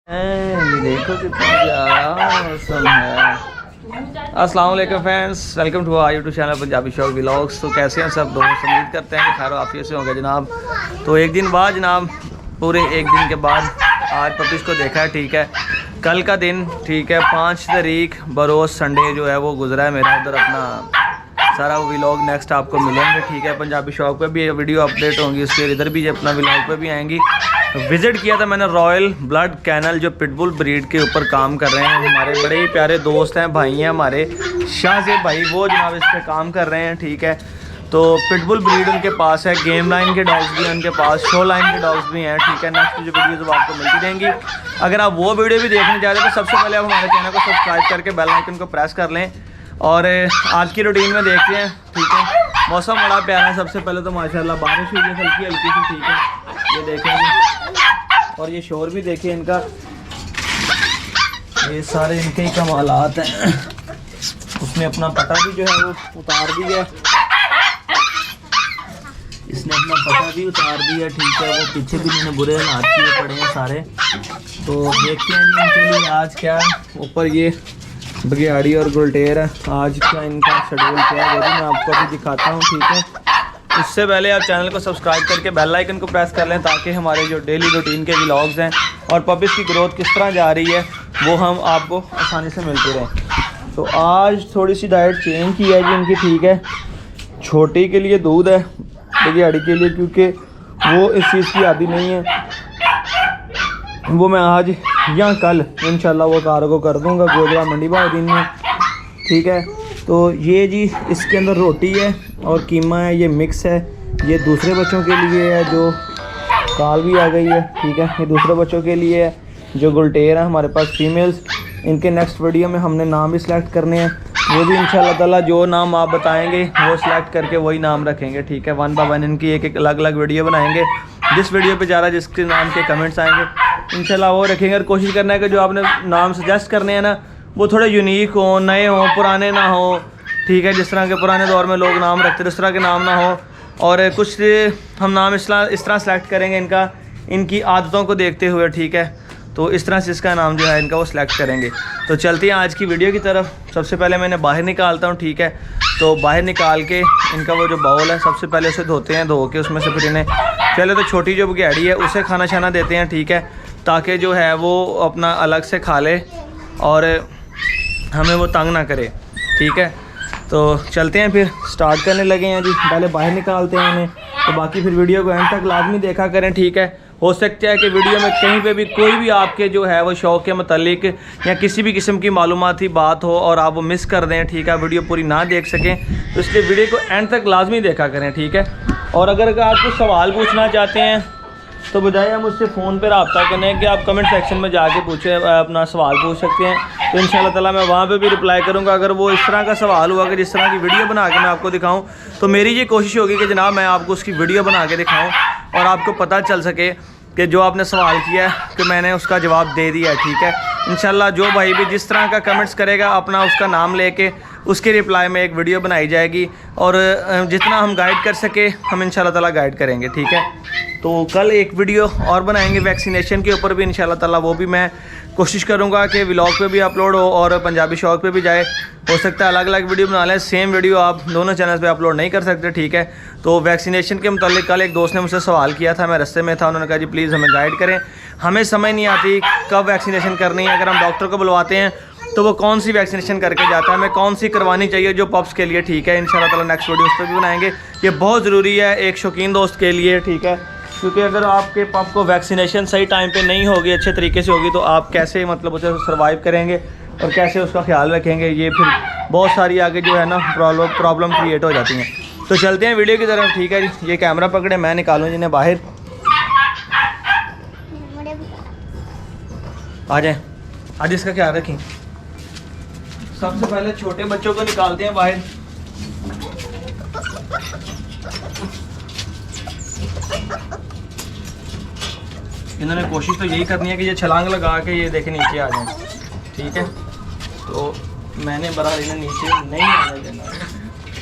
ये देखो कितना प्यारा मौसम है। अस्सलाम वालेकुम friends, welcome to our YouTube channel Punjabi Shauq vlogs. तो कैसे हैं सब दोस्त? उम्मीद करते हैं कि खैर आफियत से होंगे जनाब। तो एक दिन बाद जनाब, पूरे एक दिन के बाद आज पपीज़ को देखा है। ठीक है, कल का दिन ठीक है 5 तारीख बरोज़ संडे जो है वो गुजरा है मेरा। उधर अपना सारा वो व्लॉग नेक्स्ट आपको मिलेंगे। ठीक है, पंजाबी शौक पे भी वीडियो अपडेट होंगी, उसके इधर भी अपना व्लॉग पे भी आएंगी। विज़िट किया था मैंने रॉयल ब्लड कैनल जो पिटबुल ब्रीड के ऊपर काम कर रहे हैं। हमारे बड़े ही प्यारे दोस्त हैं, भाई हैं हमारे शाहज़ेब भाई, वो जनाब इस पर काम कर रहे हैं। ठीक है, तो पिटबुल ब्रीड उनके पास है, गेम लाइन के डॉग्स भी हैं उनके पास, शो लाइन के डॉग्स भी हैं। ठीक है, नेक्स्ट जो वीडियोज़ अब आपको मिलती रहेंगी। अगर आप वो वीडियो भी देखने जा रहे हैं तो सबसे पहले आप हमारे चैनल को सब्सक्राइब करके बेल आइकन को प्रेस कर लें। और आज की रूटीन में देखते हैं। ठीक है, मौसम बड़ा प्यारा है। सबसे पहले तो माशाल्लाह बारिश हुई है हल्की हल्की सी। ठीक है, ये देखेंगे और ये शोर भी देखिए इनका, ये सारे इनके ही कमालात हैं। उसने अपना पटा भी जो है वो उतार दिया, इसने अपना पटा भी उतार दिया। ठीक है, वो पीछे भी इन्होंने बुरे हालात किए पड़े हैं सारे। तो देखते हैं जी इनके लिए आज क्या। ऊपर ये बघियाड़ी और गुलटेर है, आज का इनका शेड्यूल क्या है वो भी मैं आपको अभी दिखाता हूँ। ठीक है, उससे पहले आप चैनल को सब्सक्राइब करके बेल आइकन को प्रेस कर लें ताकि हमारे जो डेली रूटीन के व्लॉग्स हैं और पपीज़ की ग्रोथ किस तरह जा रही है वो हम आपको आसानी से मिलते रहें। तो आज थोड़ी सी डाइट चेंज की है जी इनकी। ठीक है, छोटी के लिए दूध है, बघियाड़ी के लिए क्योंकि वो इस चीज़ की आदी नहीं है। वो मैं आज या कल इंशाल्लाह वो कार को कर दूंगा गोजरा मंडी दिन में। ठीक है, तो ये जी इसके अंदर रोटी है और कीमा है, ये मिक्स है। ये दूसरे बच्चों के लिए है, जो काल भी आ गई है। ठीक है, ये दूसरे बच्चों के लिए है। जो गुलटेर है हमारे पास फीमेल्स, इनके नेक्स्ट वीडियो में हमने नाम भी सिलेक्ट करने हैं। वो भी इंशाल्लाह ताला जो नाम आप बताएंगे वो सिलेक्ट करके वही नाम रखेंगे। ठीक है, 1 बाय 1 इनकी एक अलग अलग वीडियो बनाएंगे। जिस वीडियो पे जा रहा है जिसके नाम के कमेंट्स आएंगे इंशाल्लाह वो रखेंगे। और कोशिश करना है कि जो आपने नाम सजेस्ट करने हैं ना वो थोड़े यूनिक हों, नए हों, पुराने ना हो। ठीक है, जिस तरह के पुराने दौर में लोग नाम रखते थे उस तरह के नाम ना हो। और कुछ हम नाम इस तरह सेलेक्ट करेंगे इनका, इनकी आदतों को देखते हुए। ठीक है, तो इस तरह से इसका नाम जो है इनका वो सिलेक्ट करेंगे। तो चलते हैं आज की वीडियो की तरफ। सबसे पहले मैंने बाहर निकालता हूँ। ठीक है, तो बाहर निकाल के इनका वो जो बाउल है सबसे पहले उसे धोते हैं, धो के उसमें से फिर इन्हें पहले तो छोटी जो बघियाड़ी है उसे खाना छाना देते हैं। ठीक है, ताकि जो है वो अपना अलग से खा ले और हमें वो तंग ना करे। ठीक है, तो चलते हैं फिर स्टार्ट करने लगे हैं जी। पहले बाहर निकालते हैं उन्हें, तो बाकी फिर वीडियो को एंड तक लाजमी देखा करें। ठीक है, हो सकता है कि वीडियो में कहीं पे भी कोई भी आपके जो है वो शौक़ के मुतालिक या किसी भी किस्म की मालूमाती बात हो और आप वो मिस कर दें। ठीक है, वीडियो पूरी ना देख सकें तो इसलिए वीडियो को एंड तक लाजमी देखा करें। ठीक है, और अगर आप कुछ सवाल पूछना चाहते हैं तो बजाय हम मुझसे फ़ोन पर रब्ता करने कि आप कमेंट सेक्शन में जाके पूछे अपना सवाल पूछ सकते हैं। तो इंशाल्लाह ताला मैं वहाँ पे भी रिप्लाई करूँगा। अगर वो इस तरह का सवाल हुआ कि जिस तरह की वीडियो बना के मैं आपको दिखाऊँ तो मेरी ये कोशिश होगी कि जनाब मैं आपको उसकी वीडियो बना के दिखाऊँ और आपको पता चल सके कि जो आपने सवाल किया है कि मैंने उसका जवाब दे दिया है। ठीक है, इंशाल्लाह जो भाई भी जिस तरह का कमेंट्स करेगा अपना उसका नाम लेके उसके रिप्लाई में एक वीडियो बनाई जाएगी और जितना हम गाइड कर सके हम इंशाल्लाह ताला गाइड करेंगे। ठीक है, तो कल एक वीडियो और बनाएंगे वैक्सीनेशन के ऊपर भी इंशाल्लाह ताला, वो भी मैं कोशिश करूंगा कि व्लॉग पे भी अपलोड हो और पंजाबी शौक पे भी जाए। हो सकता है अलग अलग वीडियो बना लें, सेम वीडियो आप दोनों चैनल पे अपलोड नहीं कर सकते। ठीक है, तो वैक्सीनेशन के मुतालिक कल एक दोस्त ने मुझसे सवाल किया था, मैं रास्ते में था, उन्होंने कहा जी प्लीज़ हमें गाइड करें, हमें समझ नहीं आती कब वैक्सीनेशन करनी है। अगर हम डॉक्टर को बुलवाते हैं तो वो कौन सी वैक्सीनेशन करके जाता है, हमें कौन सी करवानी चाहिए जो पप्स के लिए। ठीक है, इंशाल्लाह ताला नेक्स्ट वीडियो उस पर भी बनाएंगे। ये बहुत ज़रूरी है एक शौकीन दोस्त के लिए। ठीक है, क्योंकि अगर आपके पप को वैक्सीनेशन सही टाइम पे नहीं होगी, अच्छे तरीके से होगी, तो आप कैसे मतलब उसे सर्वाइव करेंगे और कैसे उसका ख्याल रखेंगे, ये फिर बहुत सारी आगे जो है ना प्रॉब्लम क्रिएट हो जाती हैं। तो चलते हैं वीडियो की तरफ। ठीक है जी, ये कैमरा पकड़े, मैं निकालूँ जिन्हें बाहर। आ जाए, आज इसका ख्याल रखें। सबसे पहले छोटे बच्चों को निकालते हैं बाहर। इन्होंने कोशिश तो यही करनी है कि ये छलांग लगा के ये देखे नीचे आ जाए। ठीक है, तो मैंने बराबर इन्हें नीचे नहीं आने देना।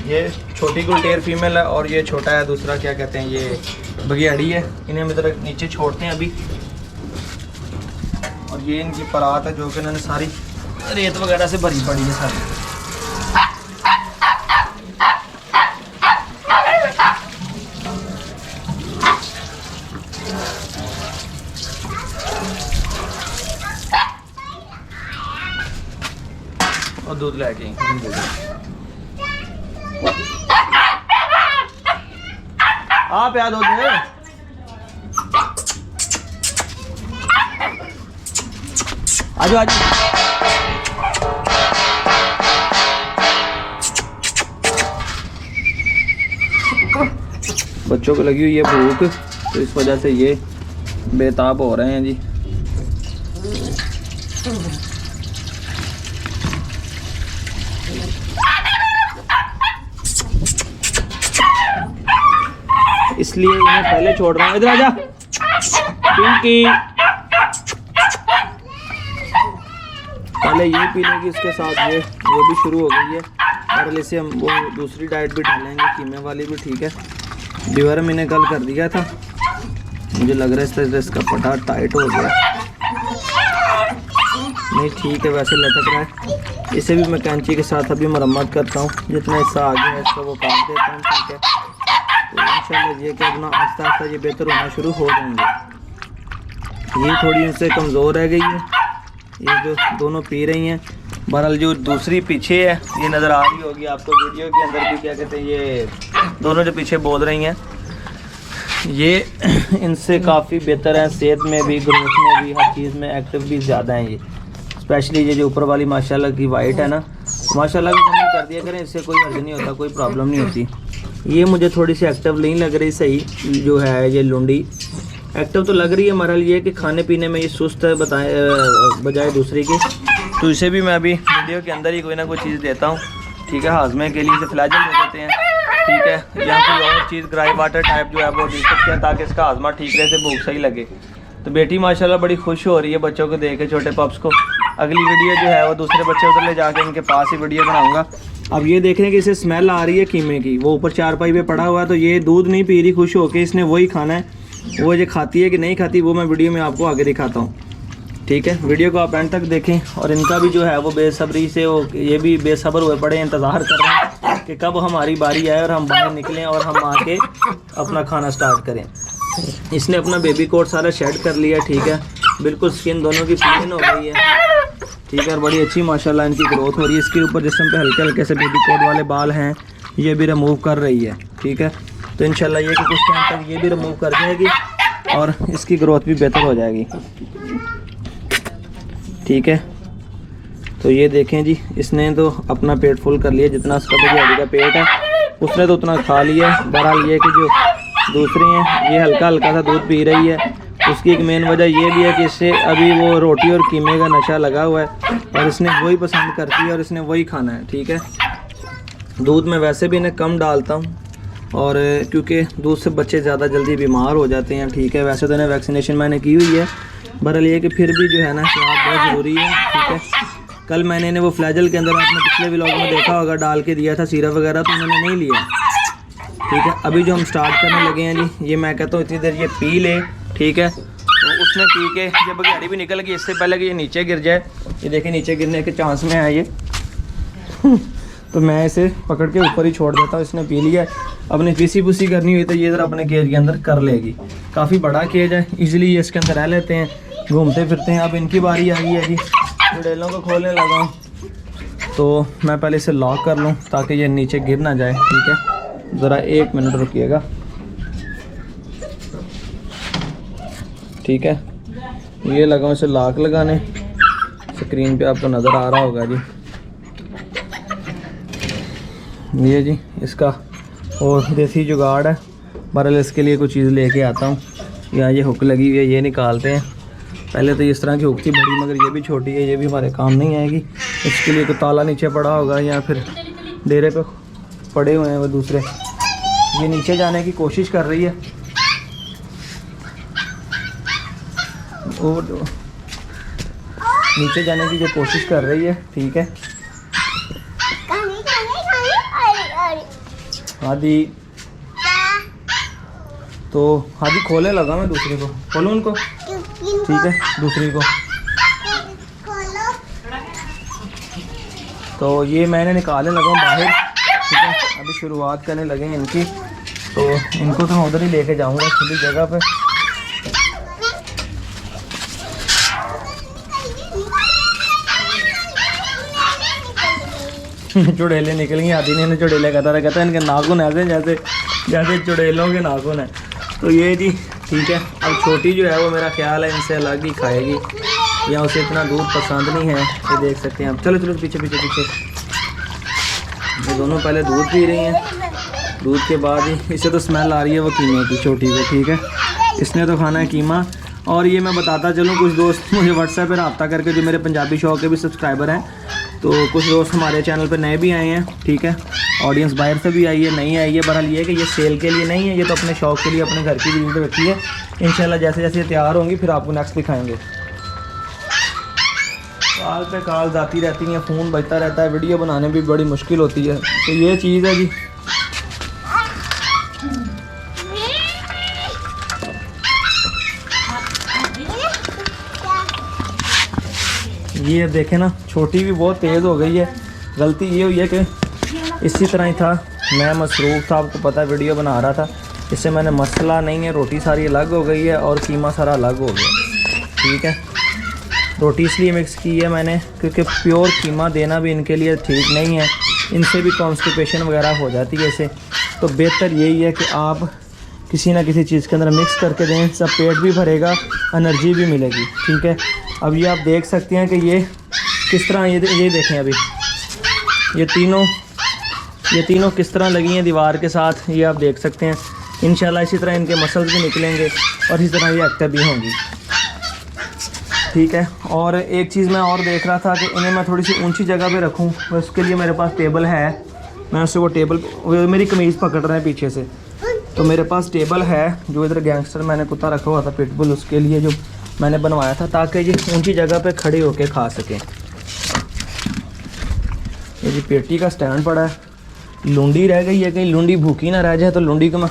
ये छोटी गुलटेर फीमेल है और ये छोटा है दूसरा, क्या कहते हैं, ये बघियाड़ी है। इन्हें हम इधर नीचे छोड़ते हैं अभी। और ये इनकी परात है जो कि इन्होंने सारी रेत वगैरह से भरी पड़ी है सारी। और दूध लेके आप याद होते हैं। आजो आजो। बच्चों को लगी हुई है भूख, तो इस वजह से ये बेताब हो रहे हैं जी। इसलिए इन्हें पहले छोड़ रहा हूँ। इधर आजा पिंकी, पहले ये पी लेगी, इसके साथ ये भी शुरू हो गई है। और इसे हम वो दूसरी डाइट भी डालेंगे, कीमे वाली भी, ठीक है। डिवर्म मैंने कल कर दिया था, मुझे लग रहा है इस तरह इसका पटा टाइट हो गया। नहीं ठीक है, वैसे लटक रहा है। इसे भी मैं कैंची के साथ अभी मरम्मत करता हूँ, जितना हिस्सा आ गया है इसका वो काट देता हूँ, ठीक है। तो इंशाल्लाह ये क्या अपना आस्ता आस्ता ये बेहतर होना शुरू हो जाएंगे। ये थोड़ी इनसे कमज़ोर रह गई है, ये जो दोनों पी रही हैं। बहरहाल जो दूसरी पीछे है ये नज़र आ रही होगी आपको वीडियो के अंदर भी, क्या कहते हैं, ये दोनों जो पीछे बोल रही हैं ये इनसे काफ़ी बेहतर है, सेहत में भी, ग्रोथ में भी, हर चीज़ में एक्टिव भी ज़्यादा हैं ये। स्पेशली ये जो ऊपर वाली माशाल्लाह की वाइट है ना, माशाल्लाह भी कमी कर दिया करें, इससे कोई हर्ज नहीं होता, कोई प्रॉब्लम नहीं होती। ये मुझे थोड़ी सी एक्टिव नहीं लग रही, सही जो है ये लुंडी एक्टिव तो लग रही है। मरल ये कि खाने पीने में ये सुस्त है बजाय दूसरी की। तो इसे भी मैं अभी वीडियो के अंदर ही कोई ना कोई चीज़ देता हूँ, ठीक है। हाजमे के लिए इसे फ्लैजल दे देते हैं, ठीक है, या कोई और चीज़ ग्राई वाटर टाइप जो है वो दे सकते हैं, ताकि इसका हाजमा ठीक रहे, से भूख सही लगे। तो बेटी माशाल्लाह बड़ी खुश हो रही है बच्चों को देख के, छोटे पप्स को। अगली वीडियो जो है वो दूसरे बच्चे उधर ले जाके इनके पास ही वीडियो बनाऊँगा। अब ये देख रहे हैं कि इसे स्मेल आ रही है कीमे की, वो ऊपर चारपाई पे पड़ा हुआ है, तो ये दूध नहीं पी रही खुश होके, इसने वही खाना है। वो ये खाती है कि नहीं खाती वो मैं वीडियो में आपको आगे दिखाता हूँ, ठीक है। वीडियो को आप एंड तक देखें। और इनका भी जो है वो बेसब्री से ये भी बेसब्र हुए पड़े, इंतज़ार कर रहे हैं कि कब हमारी बारी आए और हम बाहर निकलें और हम आके अपना खाना स्टार्ट करें। इसने अपना बेबी कोट सारा शेड कर लिया, ठीक है, बिल्कुल स्किन दोनों की प्लेन हो गई है, ठीक है। और बड़ी अच्छी माशाल्लाह इनकी ग्रोथ हो रही है। इसके ऊपर जिस्म पे हल्के हल्के से बेबी कोट वाले बाल हैं, ये भी रिमूव कर रही है, ठीक है। तो इंशाल्लाह ये कि कुछ टाइम तक ये भी रिमूव कर जाएगी और इसकी ग्रोथ भी बेहतर हो जाएगी, ठीक है। तो ये देखें जी, इसने तो अपना पेट फुल कर लिया, जितना उसका बघेड़ी का पेट है उसने तो उतना खा लिया। बहरहाल ये कि जो दूसरी हैं ये हल्का हल्का सा दूध पी रही है। उसकी एक मेन वजह ये भी है कि इससे अभी वो रोटी और कीमे का नशा लगा हुआ है और इसने वही पसंद करती है और इसने वही खाना है, ठीक है। दूध में वैसे भी इन्हें कम डालता हूँ, और क्योंकि दूध से बच्चे ज़्यादा जल्दी बीमार हो जाते हैं, ठीक है। वैसे तो इन्हें वैक्सीनेशन मैंने की हुई है, बहरहाल ये कि फिर भी जो है ना स्वाद बहुत ज़रूरी है, ठीक है। कल मैंने इन्हें वो फ्लैजल के अंदर आपने पिछले व्लॉग में देखा होगा डाल के दिया था सिरप वगैरह, तो उन्होंने नहीं लिया, ठीक है। अभी जो हम स्टार्ट करने लगे हैं जी, ये मैं कहता हूँ इतनी देर ये पी ले, ठीक है। तो उसने पी के ये बघेड़ी भी निकल गई, इससे पहले कि ये नीचे गिर जाए। ये देखें नीचे गिरने के चांस में है ये तो मैं इसे पकड़ के ऊपर ही छोड़ देता हूँ। इसने पी लिया, अपनी पीसी पुसी करनी हुई तो ये इधर अपने केज के अंदर कर लेगी। काफ़ी बड़ा केज है, इजीली ये इसके अंदर रह लेते हैं, घूमते फिरते हैं। अब इनकी बारी आ गई है जी, गुडेलों को खोलने लगा हूँ, तो मैं पहले इसे लॉक कर लूँ ताकि ये नीचे गिर ना जाए, ठीक है। ज़रा 1 मिनट रुकिएगा, ठीक है। ये लगाऊँ इसे लॉक लगाने, स्क्रीन पे आपको नज़र आ रहा होगा जी, ये जी इसका और देसी जुगाड़ है। बहरहाल इसके लिए कुछ चीज़ लेके आता हूँ। यहाँ ये हुक लगी हुई है, ये निकालते हैं। पहले तो इस तरह की हुक थी बड़ी, मगर ये भी छोटी है, ये भी हमारे काम नहीं आएगी। इसके लिए तो ताला नीचे पड़ा होगा या फिर डेरे पे पड़े हुए हैं वो दूसरे। ये नीचे जाने की कोशिश कर रही है और नीचे जाने की जो कोशिश कर रही है, ठीक है। हादी तो हादी खोलने लगा मैं दूसरे को, खोलूँ उनको, ठीक है। दूसरी को तो ये मैंने निकालने लगा हूँ बाहर, ठीक है। अभी शुरुआत करने लगे हैं इनकी, तो इनको तो मैं उधर ही लेके जाऊँगा खुली जगह पे। चुड़ैलें निकल गई, आदि ने चुड़ैले कहता है इनके नाखून ऐसे जैसे जैसे चुड़ैलों के नाखून है। तो ये जी ठीक है। अब छोटी जो है वो मेरा ख्याल है इनसे अलग ही खाएगी, या उसे इतना दूध पसंद नहीं है, ये देख सकते हैं आप। चलो चलो पीछे पीछे पीछे। ये दोनों पहले दूध पी रही हैं, दूध के बाद ही इसे तो स्मेल आ रही है वो कीमे की, छोटी को, ठीक है। इसने तो खाना है कीमा। और ये मैं बताता चलूँ, कुछ दोस्त मुझे व्हाट्सएप पर रब्ता करके, जो मेरे पंजाबी शो के भी सब्सक्राइबर हैं, तो कुछ दोस्त हमारे चैनल पर नए भी आए हैं, ठीक है। ऑडियंस बाहर से भी आई है, नहीं आई है। बहरहाल ये है कि ये सेल के लिए नहीं है, ये तो अपने शौक़ के लिए अपने घर की ब्रीड रखी है। इंशाल्लाह जैसे जैसे ये तैयार होंगी फिर आपको नेक्स्ट दिखाएंगे। कॉल पे कॉल आती रहती हैं, फ़ोन बजता रहता है, वीडियो बनाने भी बड़ी मुश्किल होती है। तो ये चीज़ है जी। ये देखें ना, छोटी भी बहुत तेज़ हो गई है। गलती ये हुई है कि इसी तरह ही था, मैं मसरूफ़ था, आपको पता है वीडियो बना रहा था, इससे मैंने मसला नहीं है, रोटी सारी अलग हो गई है और कीमा सारा अलग हो गया, ठीक है। रोटी इसलिए मिक्स की है मैंने क्योंकि प्योर कीमा देना भी इनके लिए ठीक नहीं है, इनसे भी कॉन्स्टिपेशन वगैरह हो जाती है इसे। तो बेहतर यही है कि आप किसी ना किसी चीज़ के अंदर मिक्स करके दें, सब पेट भी भरेगा, एनर्जी भी मिलेगी, ठीक है। अब ये आप देख सकते हैं कि ये किस तरह, ये देखें अभी ये तीनों किस तरह लगी हैं दीवार के साथ, ये आप देख सकते हैं। इंशाल्लाह इसी तरह इनके मसल्स भी निकलेंगे और इसी तरह ये एक्टिव भी होंगी, ठीक है। और एक चीज़ मैं और देख रहा था कि इन्हें मैं थोड़ी सी ऊंची जगह पे रखूं, तो उसके लिए मेरे पास टेबल है। मैं उससे वो टेबल, मेरी कमीज़ पकड़ रहे हैं पीछे से, तो मेरे पास टेबल है जो इधर गैंगस्टर मैंने कुत्ता रखा हुआ था पिटबुल, उसके लिए जो मैंने बनवाया था, ताकि ये ऊंची जगह पे खड़े होके खा सकें। ये जी पेटी का स्टैंड पड़ा है, लुंडी रह गई है, कहीं लुंडी भूखी ना रह जाए, तो लुंडी को मैं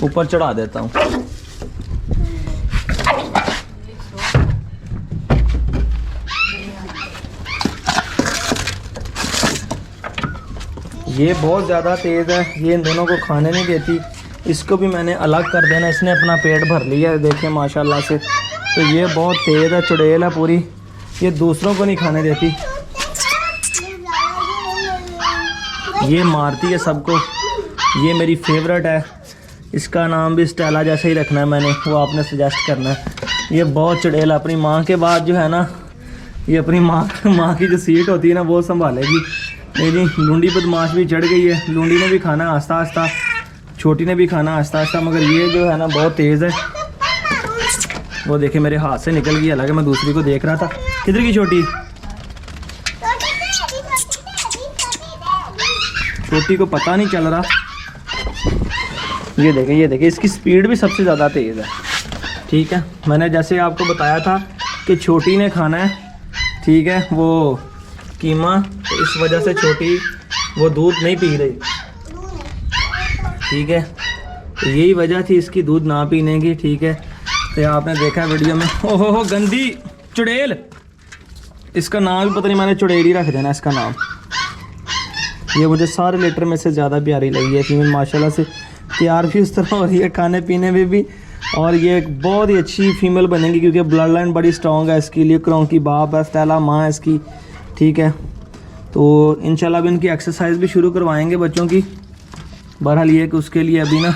ऊपर चढ़ा देता हूँ। ये बहुत ज़्यादा तेज़ है, ये इन दोनों को खाने नहीं देती। इसको भी मैंने अलग कर देना, इसने अपना पेट भर लिया है, देखें माशाल्लाह से। तो ये बहुत तेज़ है, चुड़ैल है पूरी, ये दूसरों को नहीं खाने देती, ये मारती है सबको। ये मेरी फेवरेट है, इसका नाम भी स्टेला जैसे ही रखना है मैंने, वो आपने सजेस्ट करना है। ये बहुत चुड़ैल, अपनी माँ के बाद जो है ना, ये अपनी माँ की जो सीट होती है ना वो संभालेगी। नहीं जी, लूंडी बदमाश भी चढ़ गई है, लूंडी ने भी खाना आस्ता आस्ता, छोटी ने भी खाना आस्ता आस्ता, मगर ये जो है ना बहुत तेज़ है। वो देखे मेरे हाथ से निकल गई, हालांकि मैं दूसरी को देख रहा था। किधर की छोटी? छोटी को पता नहीं चल रहा। ये देखे इसकी स्पीड भी सबसे ज़्यादा तेज़ है, ठीक है। मैंने जैसे आपको बताया था कि छोटी ने खाना है, ठीक है, वो कीमा, तो इस वजह से छोटी वो दूध नहीं पी रही, ठीक है। तो यही वजह थी इसकी दूध ना पीने की, ठीक है। तो आपने देखा वीडियो में, ओहो गंदी चुड़ैल, इसका नाम भी पता नहीं, मैंने चुड़ैल ही रख देना इसका नाम। ये मुझे सारे लीटर में से ज़्यादा प्यारी लगी है फीमेल, माशाल्लाह से तैयार भी उस तरह हो रही है, खाने पीने में भी। और ये एक बहुत ही अच्छी फीमेल बनेगी क्योंकि ब्लड लाइन बड़ी स्ट्रॉन्ग है इसकी, लिकरों की बाप है, स्टेला माँ है इसकी, ठीक है। तो इंशाल्लाह भी इनकी एक्सरसाइज भी शुरू करवाएंगे बच्चों की। बहरहाल ये कि उसके लिए अभी ना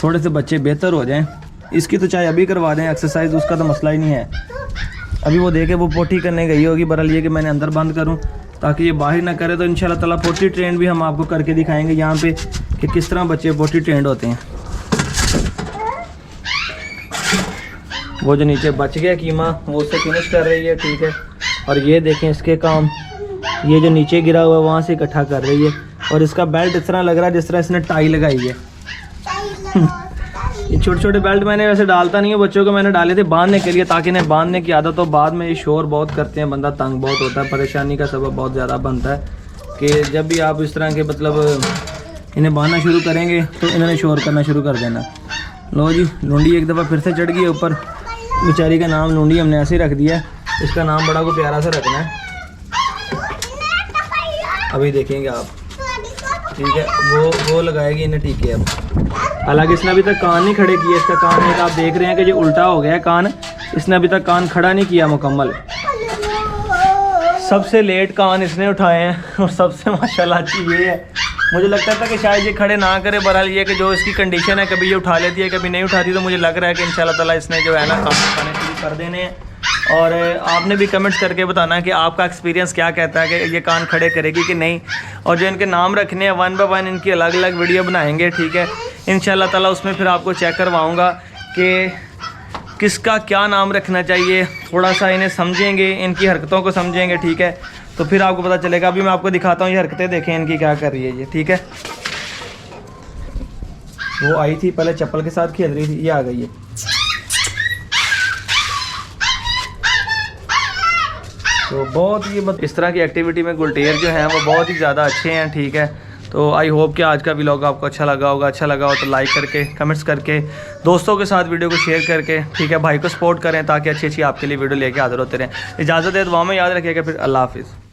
थोड़े से बच्चे बेहतर हो जाएं, इसकी तो चाहे अभी करवा दें एक्सरसाइज, उसका तो मसला ही नहीं है। अभी वो देखे वो पोटी करने गई होगी, बहरहाल ये कि मैंने अंदर बंद करूं ताकि ये बाहर ना करे। तो इंशाल्लाह ताला पोटी ट्रेंड भी हम आपको करके दिखाएंगे यहाँ पे कि किस तरह बच्चे पोटी ट्रेंड होते हैं। वो जो नीचे बच गया कीमा वो उससे फिनिश कर रही है, ठीक है। और ये देखें इसके काम, ये जो नीचे गिरा हुआ है वहाँ से इकट्ठा कर रही है। और इसका बेल्ट इस तरह लग रहा है जिस तरह इसने टाई लगाई है। ये छोटे छोटे बेल्ट मैंने वैसे डालता नहीं है बच्चों को, मैंने डाले थे बांधने के लिए ताकि इन्हें बांधने की आदत हो। बाद में ये शोर बहुत करते हैं, बंदा तंग बहुत होता है, परेशानी का सबब बहुत ज़्यादा बनता है कि जब भी आप इस तरह के मतलब इन्हें बांधना शुरू करेंगे तो इन्होंने शोर करना शुरू कर देना। लो जी, लूंडी एक दफ़ा फिर से चढ़ गई है ऊपर, बेचारी का नाम लूंडी हमने ऐसे ही रख दिया है। इसका नाम बड़ा को प्यारा सा रखना है। अभी देखेंगे आप, ठीक है। वो लगाएगी इन्हें टीके अब। हालांकि इसने अभी तक कान नहीं खड़े किए, इसका कान एक आप देख रहे हैं कि ये उल्टा हो गया है कान, इसने अभी तक कान खड़ा नहीं किया मुकम्मल। सबसे लेट कान इसने उठाए हैं और सबसे माशाल्लाह अच्छी ये है, मुझे लगता था कि शायद ये खड़े ना करे, बहरहाल ये कि जो इसकी कंडीशन है कभी ये उठा लेती है कभी नहीं उठाती, तो मुझे लग रहा है कि इंशाल्लाह ताला इसने जो है ना कान उठाने शुरू कर देने हैं। और आपने भी कमेंट्स करके बताना कि आपका एक्सपीरियंस क्या कहता है कि ये कान खड़े करेगी कि नहीं। और जो इनके नाम रखने हैं 1 बाय 1 इनकी अलग अलग वीडियो बनाएंगे, ठीक है इंशाल्लाह ताला। उसमें फिर आपको चेक करवाऊँगा कि किसका क्या नाम रखना चाहिए, थोड़ा सा इन्हें समझेंगे, इनकी हरकतों को समझेंगे, ठीक है, तो फिर आपको पता चलेगा। अभी मैं आपको दिखाता हूँ ये हरकतें, देखें इनकी क्या कर रही है ये, ठीक है। वो आई थी पहले चप्पल के साथ खेल रही थी, ये आ गई है। तो बहुत ही इस तरह की एक्टिविटी में गुलटेर जो हैं वो बहुत ही ज़्यादा अच्छे हैं, ठीक है। तो आई होप कि आज का व्लॉग आपको अच्छा लगा होगा। अच्छा लगा हो तो लाइक करके, कमेंट्स करके, दोस्तों के साथ वीडियो को शेयर करके, ठीक है, भाई को सपोर्ट करें ताकि अच्छी अच्छी आपके लिए वीडियो लेके हाजिर होते रहें। इजाज़त है, दुआ में याद रखिएगा, फिर अल्लाह हाफिज़।